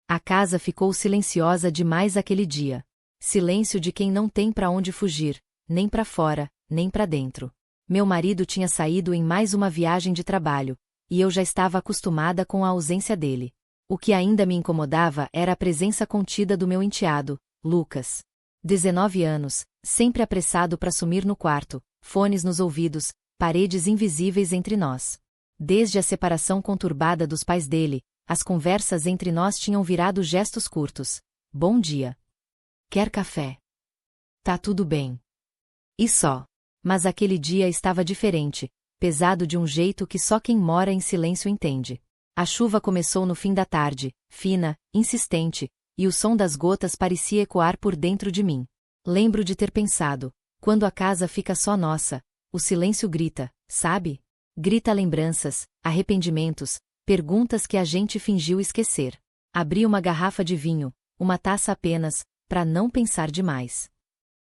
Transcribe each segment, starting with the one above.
A casa ficou silenciosa demais aquele dia. Silêncio de quem não tem para onde fugir, nem para fora, nem para dentro. Meu marido tinha saído em mais uma viagem de trabalho, e eu já estava acostumada com a ausência dele. O que ainda me incomodava era a presença contida do meu enteado, Lucas. 19 anos, sempre apressado para sumir no quarto, fones nos ouvidos, paredes invisíveis entre nós. Desde a separação conturbada dos pais dele, as conversas entre nós tinham virado gestos curtos. Bom dia. Quer café? Tá tudo bem. E só. Mas aquele dia estava diferente, pesado de um jeito que só quem mora em silêncio entende. A chuva começou no fim da tarde, fina, insistente, e o som das gotas parecia ecoar por dentro de mim. Lembro de ter pensado, quando a casa fica só nossa, o silêncio grita, sabe? Grita lembranças, arrependimentos, perguntas que a gente fingiu esquecer. Abri uma garrafa de vinho, uma taça apenas, para não pensar demais.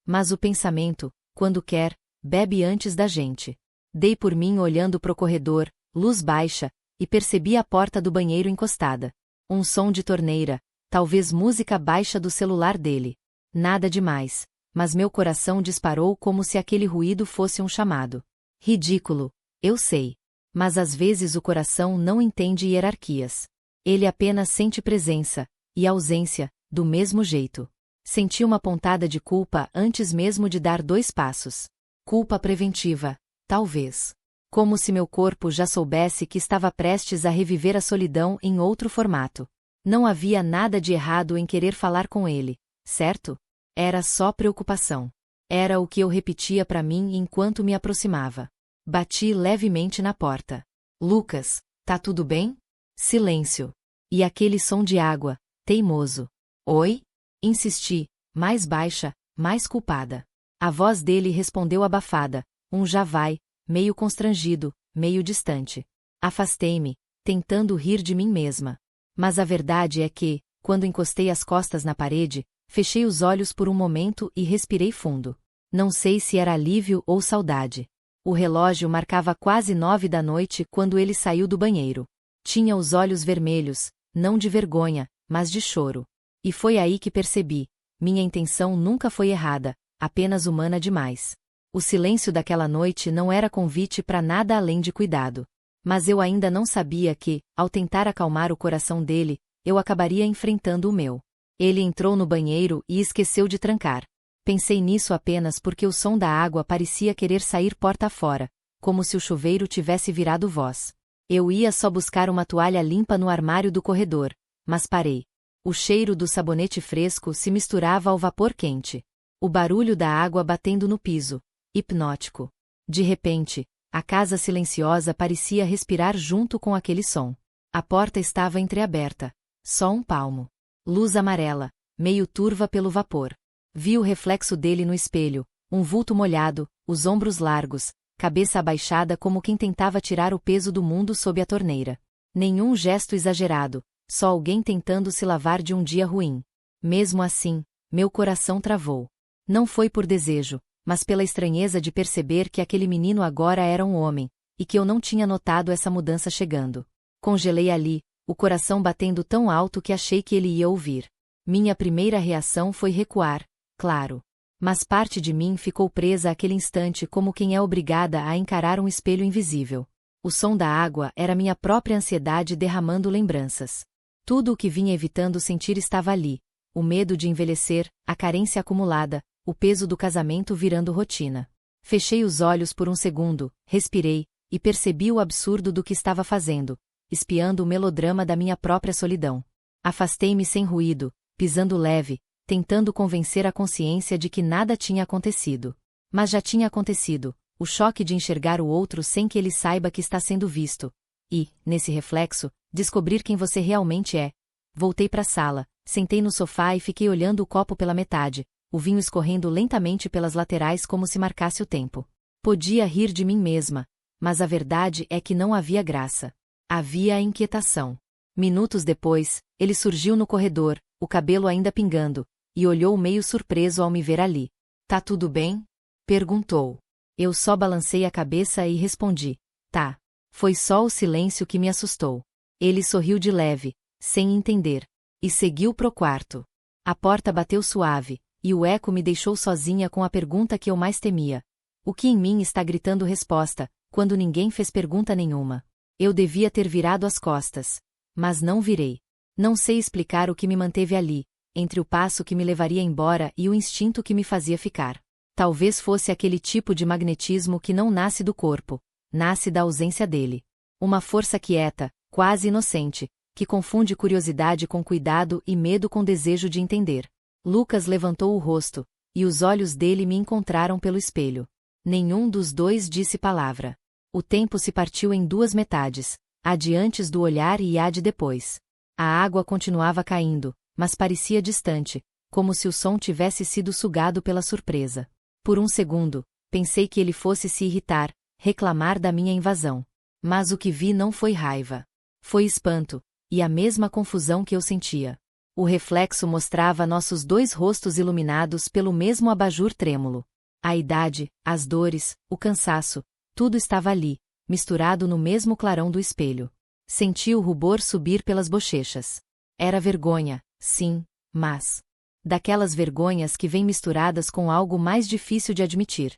Mas o pensamento, quando quer, bebe antes da gente. Dei por mim olhando pro corredor, luz baixa, e percebi a porta do banheiro encostada. Um som de torneira, talvez música baixa do celular dele. Nada demais, mas meu coração disparou como se aquele ruído fosse um chamado. Ridículo, eu sei. Mas às vezes o coração não entende hierarquias. Ele apenas sente presença, e ausência, do mesmo jeito. Senti uma pontada de culpa antes mesmo de dar 2 passos. Culpa preventiva, talvez. Como se meu corpo já soubesse que estava prestes a reviver a solidão em outro formato. Não havia nada de errado em querer falar com ele, certo? Era só preocupação. Era o que eu repetia para mim enquanto me aproximava. Bati levemente na porta. Lucas, tá tudo bem? Silêncio. E aquele som de água, teimoso. Oi? Insisti, mais baixa, mais culpada. A voz dele respondeu abafada, um já vai, meio constrangido, meio distante. Afastei-me, tentando rir de mim mesma. Mas a verdade é que, quando encostei as costas na parede, fechei os olhos por um momento e respirei fundo. Não sei se era alívio ou saudade. O relógio marcava quase 9 da noite quando ele saiu do banheiro. Tinha os olhos vermelhos, não de vergonha, mas de choro. E foi aí que percebi, minha intenção nunca foi errada, apenas humana demais. O silêncio daquela noite não era convite para nada além de cuidado. Mas eu ainda não sabia que, ao tentar acalmar o coração dele, eu acabaria enfrentando o meu. Ele entrou no banheiro e esqueceu de trancar. Pensei nisso apenas porque o som da água parecia querer sair porta fora, como se o chuveiro tivesse virado voz. Eu ia só buscar uma toalha limpa no armário do corredor, mas parei. O cheiro do sabonete fresco se misturava ao vapor quente. O barulho da água batendo no piso. Hipnótico. De repente, a casa silenciosa parecia respirar junto com aquele som. A porta estava entreaberta. Só um palmo. Luz amarela, meio turva pelo vapor. Vi o reflexo dele no espelho, um vulto molhado, os ombros largos, cabeça abaixada como quem tentava tirar o peso do mundo sob a torneira. Nenhum gesto exagerado, só alguém tentando se lavar de um dia ruim. Mesmo assim, meu coração travou. Não foi por desejo, mas pela estranheza de perceber que aquele menino agora era um homem, e que eu não tinha notado essa mudança chegando. Congelei ali, o coração batendo tão alto que achei que ele ia ouvir. Minha primeira reação foi recuar, claro. Mas parte de mim ficou presa àquele instante como quem é obrigada a encarar um espelho invisível. O som da água era minha própria ansiedade derramando lembranças. Tudo o que vinha evitando sentir estava ali. O medo de envelhecer, a carência acumulada, o peso do casamento virando rotina. Fechei os olhos por um segundo, respirei, e percebi o absurdo do que estava fazendo, espiando o melodrama da minha própria solidão. Afastei-me sem ruído, pisando leve, tentando convencer a consciência de que nada tinha acontecido. Mas já tinha acontecido, o choque de enxergar o outro sem que ele saiba que está sendo visto. E, nesse reflexo, descobrir quem você realmente é. Voltei para a sala, sentei no sofá e fiquei olhando o copo pela metade, o vinho escorrendo lentamente pelas laterais como se marcasse o tempo. Podia rir de mim mesma, mas a verdade é que não havia graça. Havia inquietação. Minutos depois, ele surgiu no corredor, o cabelo ainda pingando, e olhou meio surpreso ao me ver ali. Tá tudo bem? Perguntou. Eu só balancei a cabeça e respondi. Tá. Foi só o silêncio que me assustou. Ele sorriu de leve, sem entender. e seguiu pro quarto. A porta bateu suave, e o eco me deixou sozinha com a pergunta que eu mais temia. O que em mim está gritando resposta, quando ninguém fez pergunta nenhuma? Eu devia ter virado as costas. Mas não virei. Não sei explicar o que me manteve ali, entre o passo que me levaria embora e o instinto que me fazia ficar. Talvez fosse aquele tipo de magnetismo que não nasce do corpo, nasce da ausência dele. Uma força quieta, quase inocente, que confunde curiosidade com cuidado e medo com desejo de entender. Lucas levantou o rosto, e os olhos dele me encontraram pelo espelho. Nenhum dos dois disse palavra. O tempo se partiu em duas metades, a de antes do olhar e a de depois. A água continuava caindo, mas parecia distante, como se o som tivesse sido sugado pela surpresa. Por um segundo, pensei que ele fosse se irritar, reclamar da minha invasão. Mas o que vi não foi raiva. Foi espanto, e a mesma confusão que eu sentia. O reflexo mostrava nossos dois rostos iluminados pelo mesmo abajur trêmulo. A idade, as dores, o cansaço, tudo estava ali, misturado no mesmo clarão do espelho. Senti o rubor subir pelas bochechas. Era vergonha, sim, mas... daquelas vergonhas que vêm misturadas com algo mais difícil de admitir.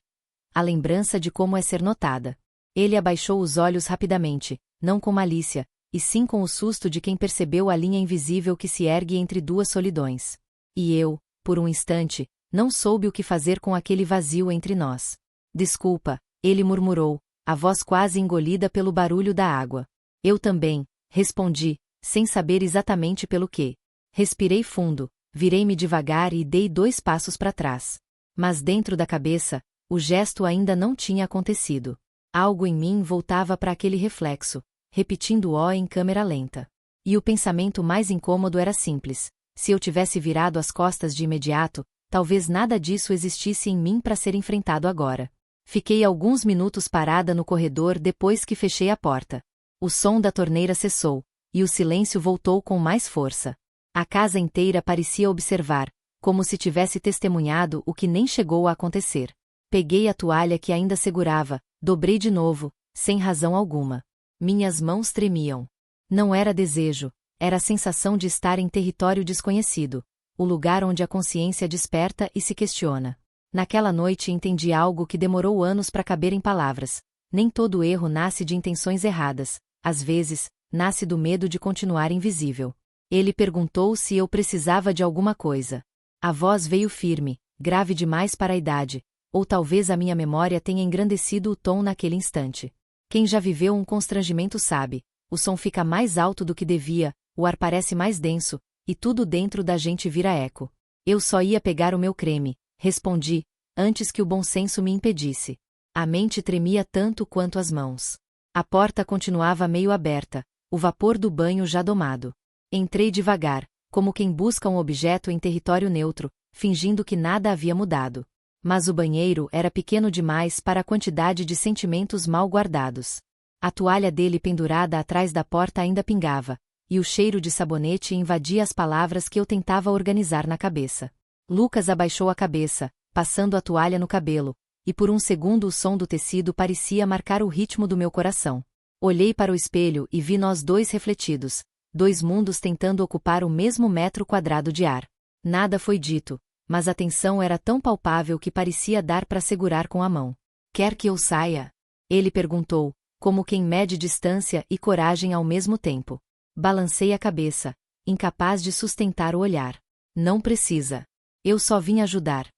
A lembrança de como é ser notada. Ele abaixou os olhos rapidamente, não com malícia, e sim com o susto de quem percebeu a linha invisível que se ergue entre duas solidões. E eu, por um instante, não soube o que fazer com aquele vazio entre nós. Desculpa, ele murmurou, a voz quase engolida pelo barulho da água. Eu também, respondi, sem saber exatamente pelo que. Respirei fundo, virei-me devagar e dei 2 passos para trás. Mas dentro da cabeça, o gesto ainda não tinha acontecido. Algo em mim voltava para aquele reflexo, repetindo o em câmera lenta. E o pensamento mais incômodo era simples: se eu tivesse virado as costas de imediato, talvez nada disso existisse em mim para ser enfrentado agora. Fiquei alguns minutos parada no corredor depois que fechei a porta. O som da torneira cessou, e o silêncio voltou com mais força. A casa inteira parecia observar, como se tivesse testemunhado o que nem chegou a acontecer. Peguei a toalha que ainda segurava, dobrei de novo, sem razão alguma. Minhas mãos tremiam. Não era desejo, era a sensação de estar em território desconhecido, o lugar onde a consciência desperta e se questiona. Naquela noite entendi algo que demorou anos para caber em palavras. Nem todo erro nasce de intenções erradas, às vezes, nasce do medo de continuar invisível. Ele perguntou se eu precisava de alguma coisa. A voz veio firme, grave demais para a idade, ou talvez a minha memória tenha engrandecido o tom naquele instante. Quem já viveu um constrangimento sabe, o som fica mais alto do que devia, o ar parece mais denso, e tudo dentro da gente vira eco. Eu só ia pegar o meu creme, respondi, antes que o bom senso me impedisse. A mente tremia tanto quanto as mãos. A porta continuava meio aberta, o vapor do banho já domado. Entrei devagar, como quem busca um objeto em território neutro, fingindo que nada havia mudado. Mas o banheiro era pequeno demais para a quantidade de sentimentos mal guardados. A toalha dele pendurada atrás da porta ainda pingava, e o cheiro de sabonete invadia as palavras que eu tentava organizar na cabeça. Lucas abaixou a cabeça, passando a toalha no cabelo, e por um segundo o som do tecido parecia marcar o ritmo do meu coração. Olhei para o espelho e vi nós dois refletidos, 2 mundos tentando ocupar o mesmo metro quadrado de ar. Nada foi dito, mas a tensão era tão palpável que parecia dar para segurar com a mão. Quer que eu saia? Ele perguntou, como quem mede distância e coragem ao mesmo tempo. Balancei a cabeça, incapaz de sustentar o olhar. Não precisa. Eu só vim ajudar.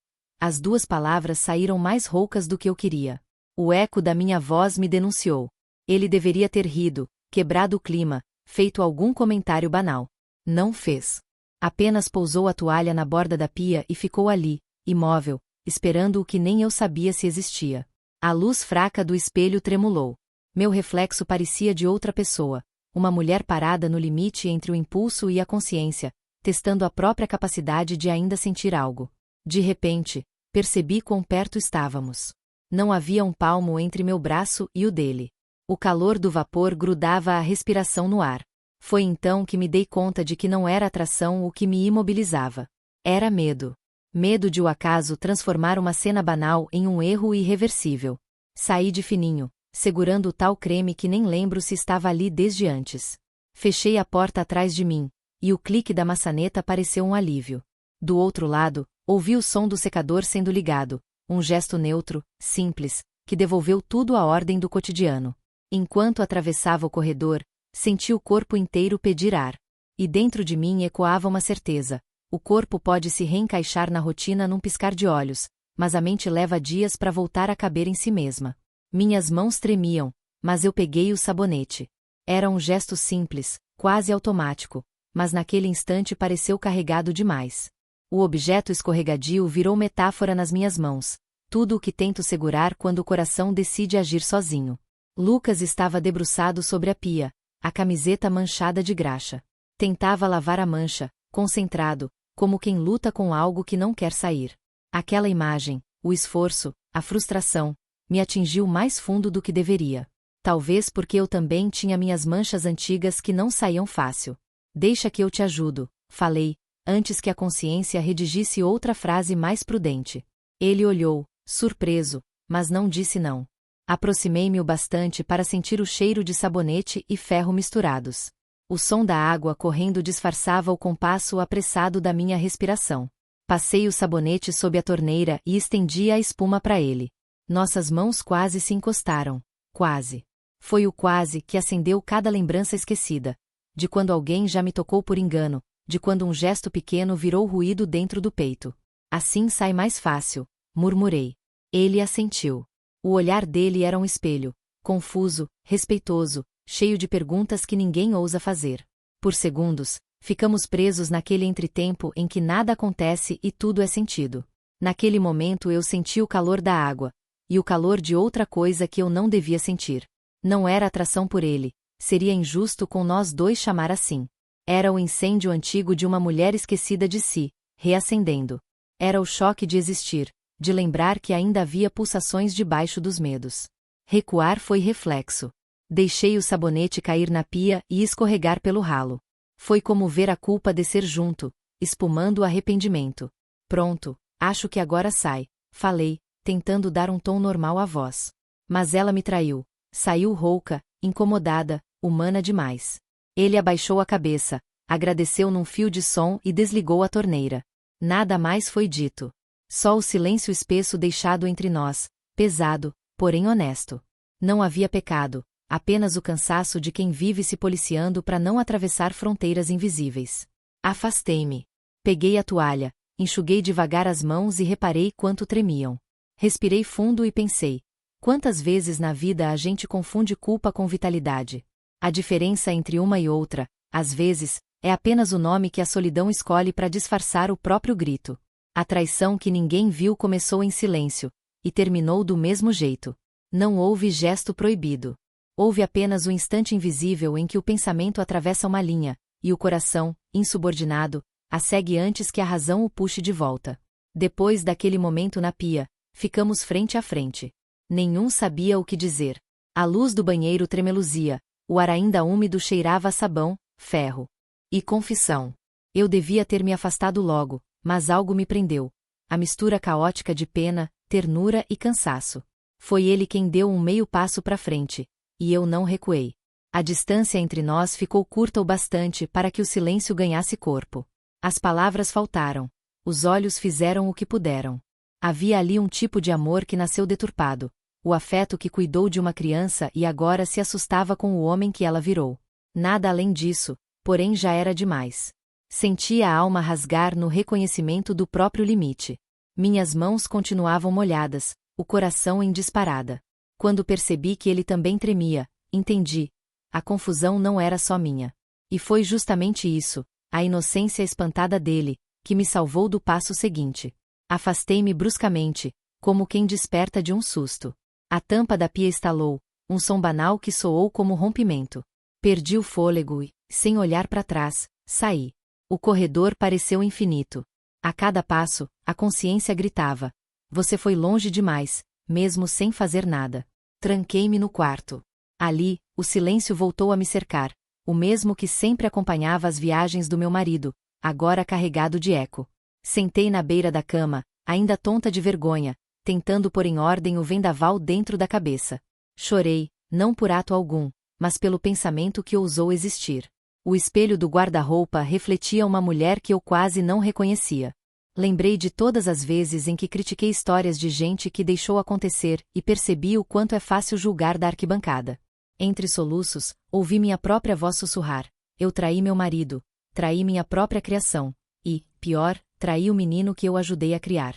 As 2 palavras saíram mais roucas do que eu queria. O eco da minha voz me denunciou. Ele deveria ter rido, quebrado o clima, feito algum comentário banal. Não fez. Apenas pousou a toalha na borda da pia e ficou ali, imóvel, esperando o que nem eu sabia se existia. A luz fraca do espelho tremulou. Meu reflexo parecia de outra pessoa, uma mulher parada no limite entre o impulso e a consciência, testando a própria capacidade de ainda sentir algo. De repente, percebi quão perto estávamos. Não havia um palmo entre meu braço e o dele. O calor do vapor grudava a respiração no ar. Foi então que me dei conta de que não era atração o que me imobilizava. Era medo. Medo de o acaso transformar uma cena banal em um erro irreversível. Saí de fininho, segurando o tal creme que nem lembro se estava ali desde antes. Fechei a porta atrás de mim, e o clique da maçaneta pareceu um alívio. Do outro lado, ouvi o som do secador sendo ligado, um gesto neutro, simples, que devolveu tudo à ordem do cotidiano. Enquanto atravessava o corredor, senti o corpo inteiro pedir ar. E dentro de mim ecoava uma certeza: o corpo pode se reencaixar na rotina num piscar de olhos, mas a mente leva dias para voltar a caber em si mesma. Minhas mãos tremiam, mas eu peguei o sabonete. Era um gesto simples, quase automático, mas naquele instante pareceu carregado demais. O objeto escorregadio virou metáfora nas minhas mãos, tudo o que tento segurar quando o coração decide agir sozinho. Lucas estava debruçado sobre a pia, a camiseta manchada de graxa. Tentava lavar a mancha, concentrado, como quem luta com algo que não quer sair. Aquela imagem, o esforço, a frustração, me atingiu mais fundo do que deveria. Talvez porque eu também tinha minhas manchas antigas que não saíam fácil. Deixa que eu te ajudo, falei, antes que a consciência redigisse outra frase mais prudente. Ele olhou, surpreso, mas não disse não. Aproximei-me o bastante para sentir o cheiro de sabonete e ferro misturados. O som da água correndo disfarçava o compasso apressado da minha respiração. Passei o sabonete sob a torneira e estendi a espuma para ele. Nossas mãos quase se encostaram. Quase. Foi o quase que acendeu cada lembrança esquecida. De quando alguém já me tocou por engano, de quando um gesto pequeno virou ruído dentro do peito. Assim sai mais fácil, murmurei. Ele assentiu. O olhar dele era um espelho, confuso, respeitoso, cheio de perguntas que ninguém ousa fazer. Por segundos, ficamos presos naquele entretempo em que nada acontece e tudo é sentido. Naquele momento eu senti o calor da água, e o calor de outra coisa que eu não devia sentir. Não era atração por ele, seria injusto com nós dois chamar assim. Era o incêndio antigo de uma mulher esquecida de si, reacendendo. Era o choque de existir, de lembrar que ainda havia pulsações debaixo dos medos. Recuar foi reflexo. Deixei o sabonete cair na pia e escorregar pelo ralo. Foi como ver a culpa descer junto, espumando o arrependimento. Pronto, acho que agora sai, falei, tentando dar um tom normal à voz. Mas ela me traiu. Saiu rouca, incomodada, humana demais. Ele abaixou a cabeça, agradeceu num fio de som e desligou a torneira. Nada mais foi dito. Só o silêncio espesso deixado entre nós, pesado, porém honesto. Não havia pecado, apenas o cansaço de quem vive se policiando para não atravessar fronteiras invisíveis. Afastei-me. Peguei a toalha, enxuguei devagar as mãos e reparei quanto tremiam. Respirei fundo e pensei: quantas vezes na vida a gente confunde culpa com vitalidade? A diferença entre uma e outra, às vezes, é apenas o nome que a solidão escolhe para disfarçar o próprio grito. A traição que ninguém viu começou em silêncio, e terminou do mesmo jeito. Não houve gesto proibido. Houve apenas o instante invisível em que o pensamento atravessa uma linha, e o coração, insubordinado, a segue antes que a razão o puxe de volta. Depois daquele momento na pia, ficamos frente a frente. Nenhum sabia o que dizer. A luz do banheiro tremeluzia, o ar ainda úmido cheirava a sabão, ferro. E confissão. Eu devia ter me afastado logo, mas algo me prendeu. A mistura caótica de pena, ternura e cansaço. Foi ele quem deu um meio passo para frente, e eu não recuei. A distância entre nós ficou curta o bastante para que o silêncio ganhasse corpo. As palavras faltaram. Os olhos fizeram o que puderam. Havia ali um tipo de amor que nasceu deturpado. O afeto que cuidou de uma criança e agora se assustava com o homem que ela virou. Nada além disso, porém já era demais. Senti a alma rasgar no reconhecimento do próprio limite. Minhas mãos continuavam molhadas, o coração em disparada. Quando percebi que ele também tremia, entendi. A confusão não era só minha. E foi justamente isso, a inocência espantada dele, que me salvou do passo seguinte. Afastei-me bruscamente, como quem desperta de um susto. A tampa da pia estalou, um som banal que soou como rompimento. Perdi o fôlego e, sem olhar para trás, saí. O corredor pareceu infinito. A cada passo, a consciência gritava: você foi longe demais, mesmo sem fazer nada. Tranquei-me no quarto. Ali, o silêncio voltou a me cercar, o mesmo que sempre acompanhava as viagens do meu marido, agora carregado de eco. Sentei na beira da cama, ainda tonta de vergonha, tentando pôr em ordem o vendaval dentro da cabeça. Chorei, não por ato algum, mas pelo pensamento que ousou existir. O espelho do guarda-roupa refletia uma mulher que eu quase não reconhecia. Lembrei de todas as vezes em que critiquei histórias de gente que deixou acontecer e percebi o quanto é fácil julgar da arquibancada. Entre soluços, ouvi minha própria voz sussurrar: eu traí meu marido, traí minha própria criação, e, pior, traí o menino que eu ajudei a criar.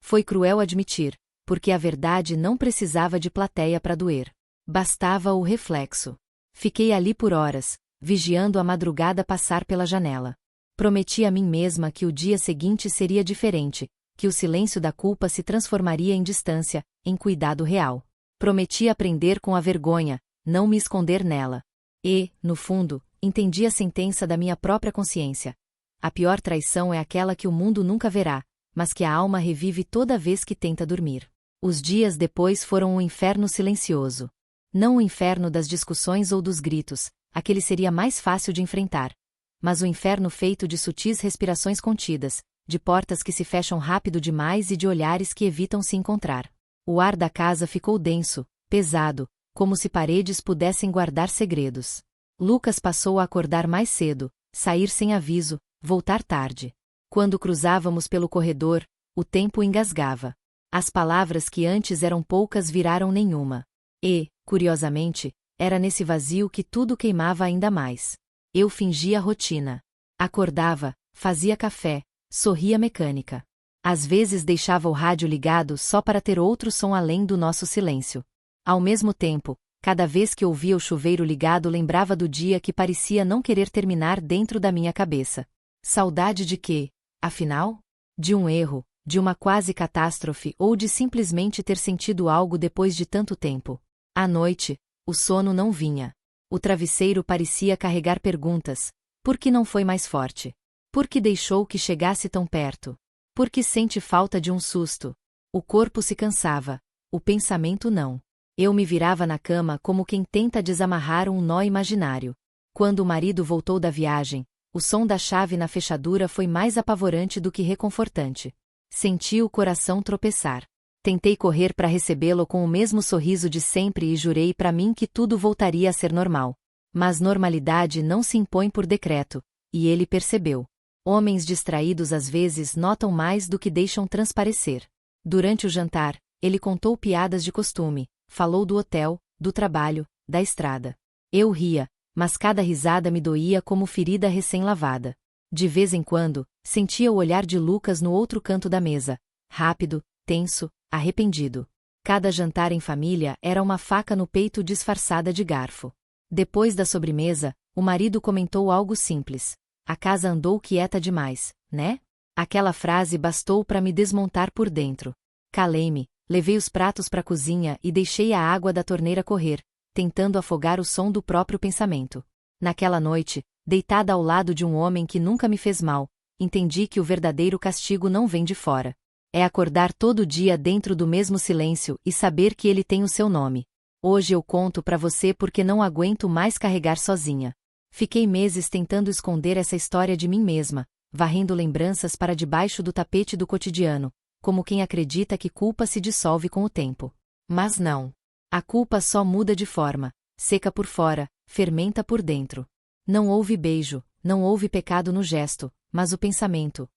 Foi cruel admitir, porque a verdade não precisava de plateia para doer. Bastava o reflexo. Fiquei ali por horas, vigiando a madrugada passar pela janela. Prometi a mim mesma que o dia seguinte seria diferente, que o silêncio da culpa se transformaria em distância, em cuidado real. Prometi aprender com a vergonha, não me esconder nela. E, no fundo, entendi a sentença da minha própria consciência. A pior traição é aquela que o mundo nunca verá, mas que a alma revive toda vez que tenta dormir. Os dias depois foram um inferno silencioso. Não o inferno das discussões ou dos gritos, aquele seria mais fácil de enfrentar. Mas o inferno feito de sutis respirações contidas, de portas que se fecham rápido demais e de olhares que evitam se encontrar. O ar da casa ficou denso, pesado, como se paredes pudessem guardar segredos. Lucas passou a acordar mais cedo, sair sem aviso, voltar tarde. Quando cruzávamos pelo corredor, o tempo engasgava. As palavras que antes eram poucas viraram nenhuma. E, curiosamente, era nesse vazio que tudo queimava ainda mais. Eu fingia rotina. Acordava, fazia café, sorria mecânica. Às vezes deixava o rádio ligado só para ter outro som além do nosso silêncio. Ao mesmo tempo, cada vez que ouvia o chuveiro ligado lembrava do dia que parecia não querer terminar dentro da minha cabeça. Saudade de quê, afinal? De um erro, de uma quase catástrofe ou de simplesmente ter sentido algo depois de tanto tempo. À noite, o sono não vinha. O travesseiro parecia carregar perguntas. Por que não foi mais forte? Por que deixou que chegasse tão perto? Por que sente falta de um susto? O corpo se cansava, o pensamento não. Eu me virava na cama como quem tenta desamarrar um nó imaginário. Quando o marido voltou da viagem, o som da chave na fechadura foi mais apavorante do que reconfortante. Senti o coração tropeçar. Tentei correr para recebê-lo com o mesmo sorriso de sempre e jurei para mim que tudo voltaria a ser normal. Mas normalidade não se impõe por decreto, e ele percebeu. Homens distraídos às vezes notam mais do que deixam transparecer. Durante o jantar, ele contou piadas de costume, falou do hotel, do trabalho, da estrada. Eu ria, mas cada risada me doía como ferida recém-lavada. De vez em quando, sentia o olhar de Lucas no outro canto da mesa, rápido, tenso, arrependido. Cada jantar em família era uma faca no peito disfarçada de garfo. Depois da sobremesa, o marido comentou algo simples. A casa andou quieta demais, né? Aquela frase bastou para me desmontar por dentro. Calei-me, levei os pratos para a cozinha e deixei a água da torneira correr, tentando afogar o som do próprio pensamento. Naquela noite, deitada ao lado de um homem que nunca me fez mal, entendi que o verdadeiro castigo não vem de fora. É acordar todo dia dentro do mesmo silêncio e saber que ele tem o seu nome. Hoje eu conto para você porque não aguento mais carregar sozinha. Fiquei meses tentando esconder essa história de mim mesma, varrendo lembranças para debaixo do tapete do cotidiano, como quem acredita que culpa se dissolve com o tempo. Mas não. A culpa só muda de forma, seca por fora, fermenta por dentro. Não houve beijo, não houve pecado no gesto, mas o pensamento.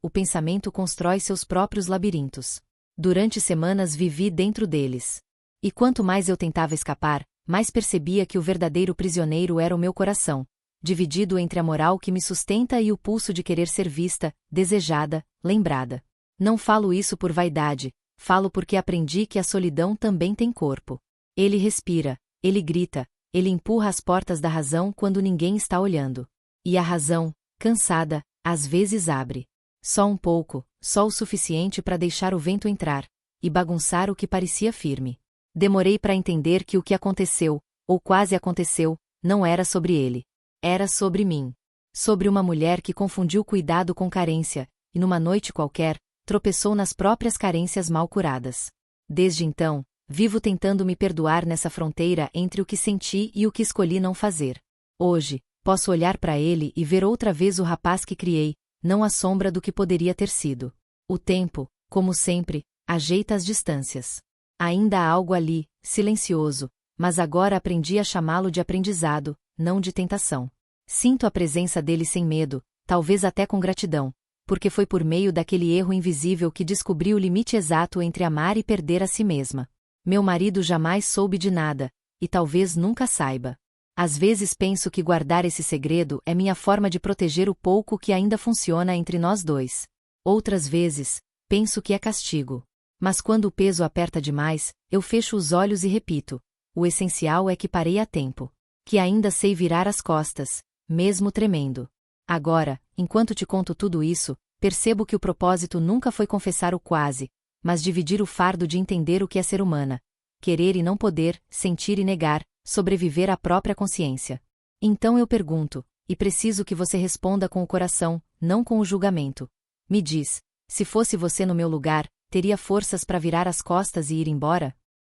O pensamento constrói seus próprios labirintos. Durante semanas vivi dentro deles. E quanto mais eu tentava escapar, mais percebia que o verdadeiro prisioneiro era o meu coração, dividido entre a moral que me sustenta e o pulso de querer ser vista, desejada, lembrada. Não falo isso por vaidade, falo porque aprendi que a solidão também tem corpo. Ele respira, ele grita, ele empurra as portas da razão quando ninguém está olhando. E a razão, cansada, às vezes abre. Só um pouco, só o suficiente para deixar o vento entrar, e bagunçar o que parecia firme. Demorei para entender que o que aconteceu, ou quase aconteceu, não era sobre ele. Era sobre mim. Sobre uma mulher que confundiu cuidado com carência, e numa noite qualquer, tropeçou nas próprias carências mal curadas. Desde então, vivo tentando me perdoar nessa fronteira entre o que senti e o que escolhi não fazer. Hoje, posso olhar para ele e ver outra vez o rapaz que criei, não a sombra do que poderia ter sido. O tempo, como sempre, ajeita as distâncias. Ainda há algo ali, silencioso, mas agora aprendi a chamá-lo de aprendizado, não de tentação. Sinto a presença dele sem medo, talvez até com gratidão, porque foi por meio daquele erro invisível que descobri o limite exato entre amar e perder a si mesma. Meu marido jamais soube de nada, e talvez nunca saiba. Às vezes penso que guardar esse segredo é minha forma de proteger o pouco que ainda funciona entre nós dois. Outras vezes, penso que é castigo. Mas quando o peso aperta demais, eu fecho os olhos e repito: o essencial é que parei a tempo. Que ainda sei virar as costas, mesmo tremendo. Agora, enquanto te conto tudo isso, percebo que o propósito nunca foi confessar o quase, mas dividir o fardo de entender o que é ser humana. Querer e não poder, sentir e negar, sobreviver à própria consciência. Então eu pergunto, e preciso que você responda com o coração, não com o julgamento. Me diz, se fosse você no meu lugar, teria forças para virar as costas e ir embora?